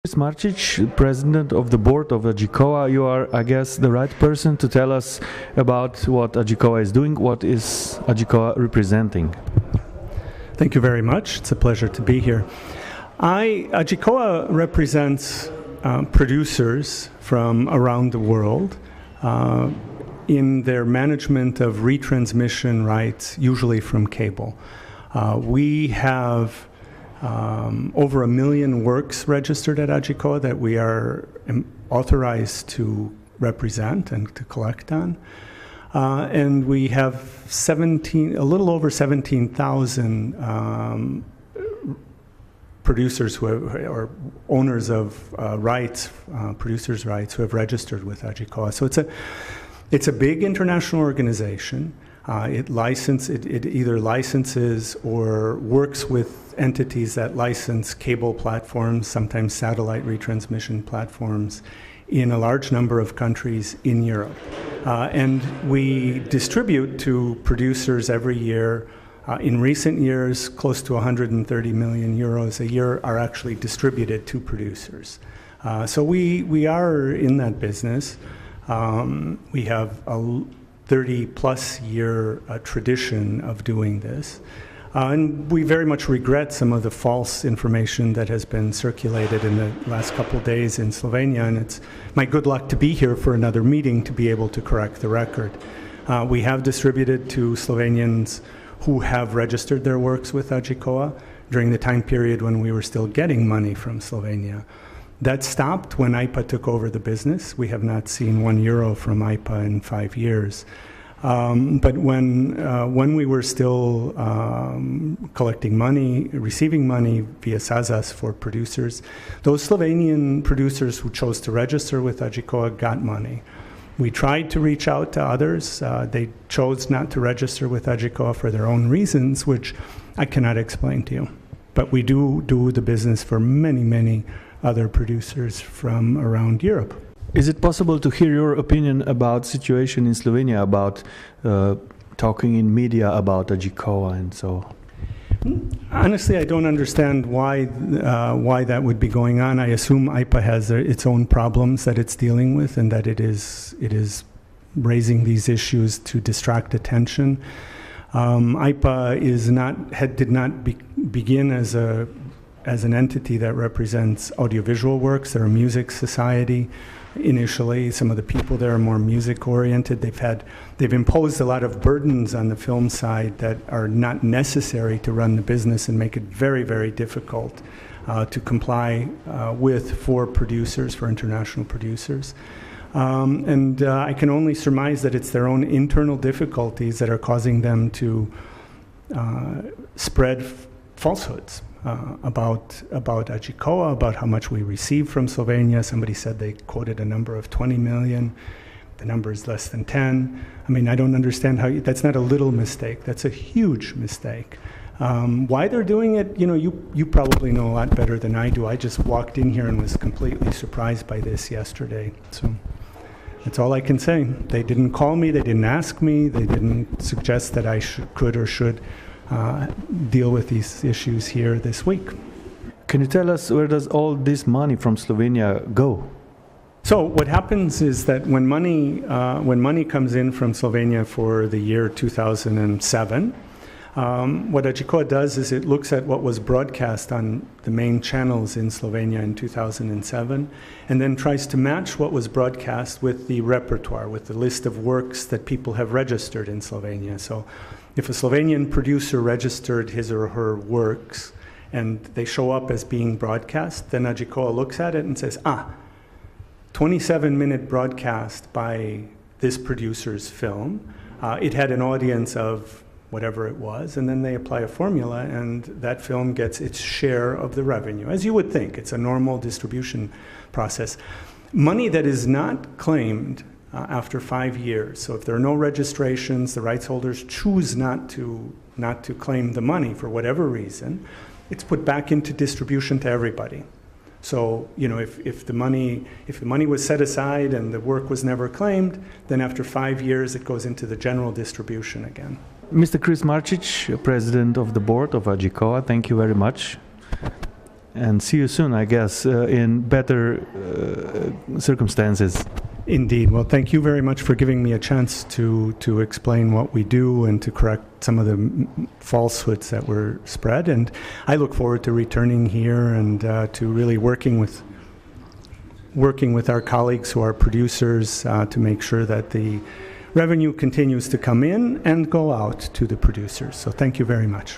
MARCICH, president of the board of Agicoa, you are, I guess, the right person to tell us about what Agicoa is doing. What is Agicoa representing? Thank you very much. It's a pleasure to be here. Agicoa represents producers from around the world in their management of retransmission rights, usually from cable. We have over 1 million works registered at Agicoa that we are authorized to represent and to collect on. And we have a little over 17,000 producers or owners of rights, producers' rights who have registered with Agicoa. So it's a big international organization. It either licenses or works with entities that license cable platforms, sometimes satellite retransmission platforms, in a large number of countries in Europe. And we distribute to producers every year. In recent years, close to 130 million euros a year are actually distributed to producers. So we are in that business. We have a 30-plus year tradition of doing this. And we very much regret some of the false information that has been circulated in the last couple of days in Slovenia, and it's my good luck to be here for another meeting to be able to correct the record. We have distributed to Slovenians who have registered their works with Agicoa during the time period when we were still getting money from Slovenia. That stopped when IPA took over the business. We have not seen €1 from IPA in 5 years. But when we were still collecting money, receiving money via SAZAS for producers, those Slovenian producers who chose to register with Agicoa got money. We tried to reach out to others. They chose not to register with Agicoa for their own reasons, which I cannot explain to you. But we do the business for many, many other producers from around Europe. Is it possible to hear your opinion about situation in Slovenia, about talking in media about Agicoa and so? Honestly, I don't understand why that would be going on. I assume IPA has its own problems that it's dealing with, and that it is raising these issues to distract attention. IPA did not begin as an entity that represents audiovisual works. They're a music society. Initially, some of the people there are more music-oriented. They've imposed a lot of burdens on the film side that are not necessary to run the business and make it very, very difficult to comply with for international producers. And I can only surmise that it's their own internal difficulties that are causing them to spread falsehoods. About Agicoa, about how much we receive from Slovenia. Somebody said they quoted a number of 20 million. The number is less than 10. I mean, I don't understand that's not a little mistake. That's a huge mistake. Why they're doing it, you probably know a lot better than I do. I just walked in here and was completely surprised by this yesterday. So that's all I can say. They didn't call me. They didn't ask me. They didn't suggest that I could or should deal with these issues here this week. Can you tell us where does all this money from Slovenia go? So what happens is that when money comes in from Slovenia for the year 2007, what Agicoa does is it looks at what was broadcast on the main channels in Slovenia in 2007 and then tries to match what was broadcast with the repertoire, with the list of works that people have registered in Slovenia. So if a Slovenian producer registered his or her works and they show up as being broadcast, then Agicoa looks at it and says, 27-minute broadcast by this producer's film. It had an audience of whatever it was, and then they apply a formula and that film gets its share of the revenue. As you would think, it's a normal distribution process. Money that is not claimed after 5 years. So if there are no registrations, the rights holders choose not to claim the money for whatever reason, it's put back into distribution to everybody. So, if the money was set aside and the work was never claimed, then after 5 years it goes into the general distribution again. Mr. Chris MARCICH, president of the board of Agicoa, thank you very much. and see you soon, I guess, in better circumstances. Indeed. Well, thank you very much for giving me a chance to explain what we do and to correct some of the falsehoods that were spread. And I look forward to returning here and to really working with our colleagues who are producers to make sure that the revenue continues to come in and go out to the producers. So thank you very much.